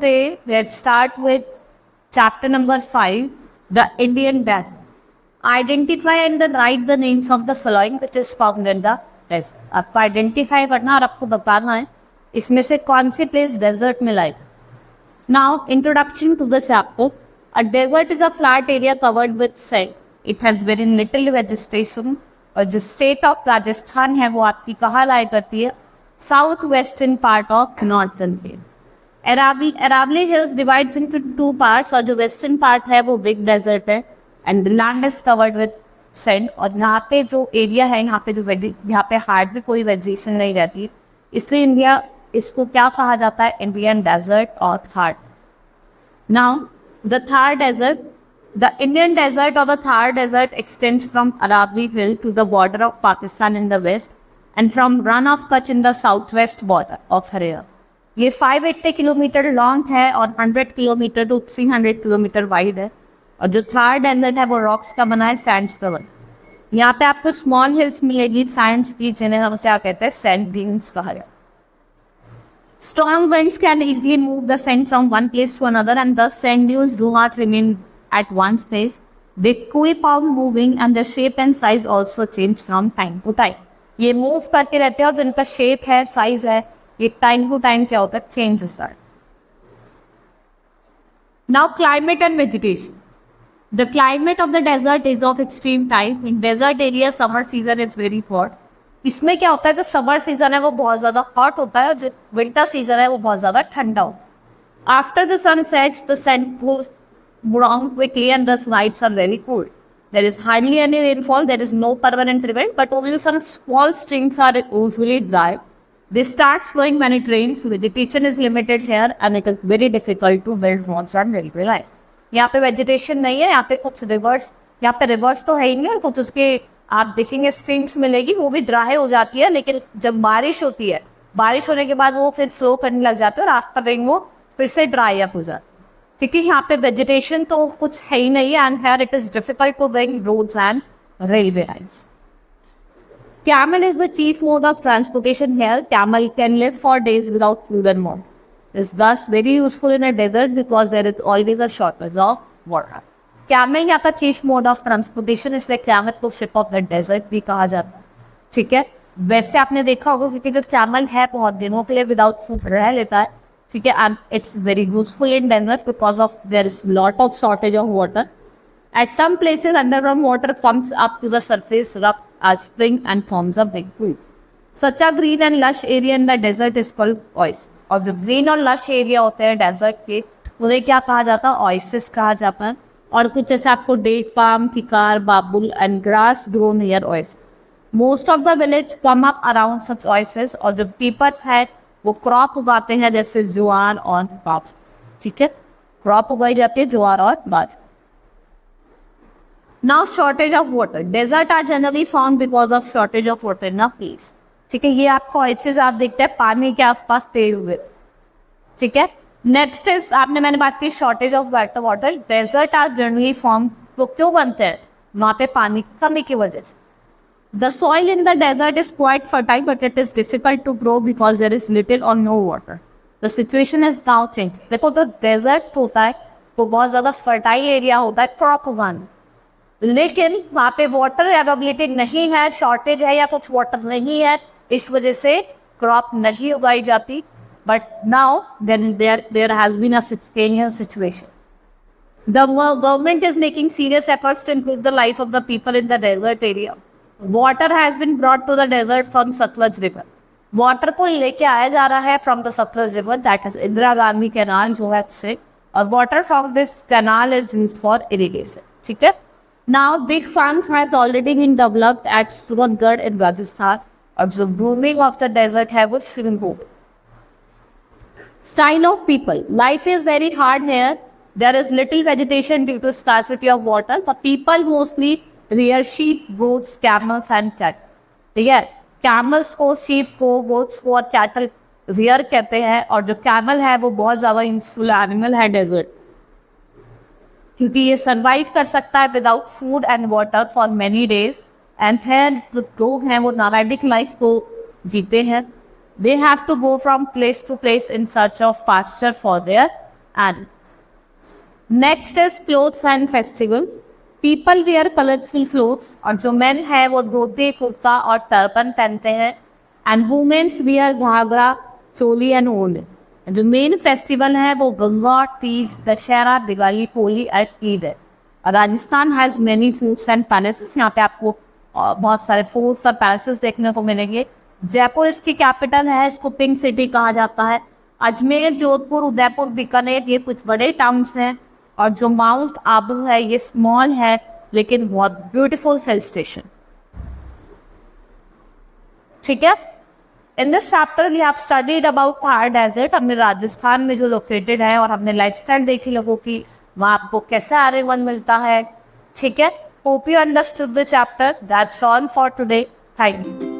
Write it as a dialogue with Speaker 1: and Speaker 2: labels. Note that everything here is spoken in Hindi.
Speaker 1: today, let's start with chapter number 5, the Indian desert. Identify and then write the names of the following which is found in the desert. आपको आइडेंटिफाई करना और आपको बताना है इसमें से कौन सी प्लेस डेजर्ट में लाएगा. Now, introduction to the chapter. A desert is a flat area covered with sand. It has very little vegetation. और जो स्टेट ऑफ राजस्थान है वो आपकी कहाँ लाई करती है? South western part of northern India. Aravalli Hills divides into two parts और जो वेस्टर्न पार्ट है वो बिग डेजर्ट है and land is covered with sand. और यहाँ पे जो एरिया है यहाँ पे हार्ड भी कोई वेजिटेशन नहीं रहती, इसलिए इंडिया इसको क्या कहा जाता है? इंडियन डेजर्ट और Thar. Now the Thar desert. The Indian desert or the Thar desert extends from Aravalli Hill to the border of Pakistan in the west and from Rann of Kutch in the southwest border of Haryana. ये 580 किलोमीटर लॉन्ग है और 100 किलोमीटर to 300 किलोमीटर वाइड है. और जो थार डेजर्ट है वो रॉक्स का बना है, सैंड्स का बना. यहाँ पे आपको स्मॉल हिल्स मिलेगी सैंड्स की, जिन्हें हम क्या कहते हैं? सैंड ड्यून्स कहा जाता है. Strong winds can easily move the sand from one place to another and thus sand dunes do not remain at one space. They keep on moving and their shape and size also change from time to time. ये मूव करते रहते हैं और जिनका शेप है, साइज है, ये टाइम टू टाइम क्या होता है? चेंज होता है. Now climate and vegetation. The climate of the desert is of extreme type. In desert area summer season is very hot. इसमें क्या होता है? जो समर सीजन है वो बहुत ज़्यादा हॉट होता है और जो विंटर सीजन है वो बहुत ज़्यादा ठंडा होता है. After the sun sets the sun goes brown quickly and the nights are very cool. There is hardly any rainfall. There is no permanent event, but only some small streams are usually dry. They start flowing when it rains. Vegetation is limited here and it is very difficult to build homes and railway lines. यहाँ पे vegetation नहीं है, यहाँ पे कुछ rivers, यहाँ पे rivers तो है ही नहीं और कुछ उसके आप देखेंगे स्ट्रीम्स मिलेगी, वो भी ड्राई हो जाती है. लेकिन जब बारिश होती है, बारिश होने के बाद वो फिर फ्लो करने लग जाते हैं और आफ्टर रेन वो फिर से ड्राई अप हो जाता है. क्योंकि यहाँ पे वेजिटेशन तो कुछ है ही नहीं and here it is difficult to build roads and railway lines. Camel is the chief mode of transportation here. Camel can live for days without food and water. It's thus very useful in a desert because there is always a shortage of water. Camel यहाँ का चीफ मोड ऑफ ट्रांसपोर्टेशन, इसलिए कैमल को शिप ऑफ द डेजर्ट भी कहा जाता है. ठीक है, वैसे आपने देखा होगा क्योंकि जो कैमल है बहुत दिनों के लिए विदाउट फूड रह लेता है. ठीक है, and it's very useful in desert because of there is lot of shortage of water. At some places underground water comes up to the surface rough as spring and forms a big pool. Such a green and lush area in the desert is called oasis. और जो ग्रीन और लश एरिया होते हैं डेजर्ट के, उन्हें क्या कहा जाता है? ओएसिस कहा जाता है. और कुछ जैसे आपको डेट पाम, फिकार, babul and grass grow near oasis. Most of the village come up around such oasis. और जो पीपल है वो क्रॉप उगाते हैं जैसे ज्वार और बाजरा. ठीक है, क्रॉप उगाई जाती है ज्वार और बाजरा. Now shortage of water. Desert are generally found because of shortage of water in a place. ठीक है, ये आपको ओएसिस आप देखते हैं पानी के आसपास पेड़ हुए. ठीक है, नेक्स्ट इज मैंने बात की shortage of water. Desert are generally form वो क्यों बनते हैं? वहाँ पे पानी की कमी की वजह से. The soil in the desert is quite fertile but it is difficult to grow because there is little or no water. The situation is now change. देखो तो डेजर्ट होता है तो बहुत ज़्यादा फर्टाइल एरिया होता है क्रॉप उगाने, लेकिन वहाँ पे वाटर अवेलेबिलिटी नहीं है, शॉर्टेज है या कुछ वाटर नहीं है, इस वजह से क्रॉप नहीं उगाई जाती. But now there has been a serious situation. The government is making serious efforts to improve the life of the people in the desert area. Water has been brought to the desert from Satluj River. Water को लेके आया जा रहा है from the Satluj River, that is Indira Gandhi Canal जो है से, और water from this canal is used for irrigation. ठीक है. Now big farms have already been developed at Suratgarh in Rajasthan. और जो blooming of the desert है वो Srinagar. Style of people. Life is very hard here. There is little vegetation due to scarcity of water. The people mostly rear sheep, goats, camels and cattle. ठीक है, camels को, sheep को, goats को और cattle rear कहते हैं. और जो camel है वो बहुत ज़्यादा यूजफुल एनिमल है डेजर्ट, क्योंकि ये सर्वाइव कर सकता है without food and water for many days. And फिर जो लोग हैं वो नॉमैडिक लाइफ को जीते हैं. They have to go from place to place in search of pasture for their And next is clothes and festival. People wear colorful clothes और जो men है वो धोती कुर्ता और टर्बन पहनते हैं. And women's wear ghagra choli and odhni. जो मेन फेस्टिवल है वो गंगा, तीज, दशहरा, दिवाली, होली एंड ईद है. Rajasthan has many forts and palaces. यहाँ पे आपको बहुत सारे फोर्ट्स और पैलेसेस देखने को मिलेंगे. जयपुर इसकी कैपिटल है, इसको पिंक सिटी कहा जाता है. अजमेर, जोधपुर, उदयपुर, बीकानेर ये कुछ बड़े टाउन्स हैं. और जो माउंट आबू है ये स्मॉल है लेकिन बहुत ब्यूटीफुल हिल स्टेशन. ठीक है. In this chapter we have studied about Thar desert. हमने राजस्थान में जो लोकेटेड है और हमने लाइफस्टाइल देखी लोगों की, वहाँ आपको कैसे आर्यवन मिलता है. ठीक है. Hope you understood the chapter. That's all for today. Thank you.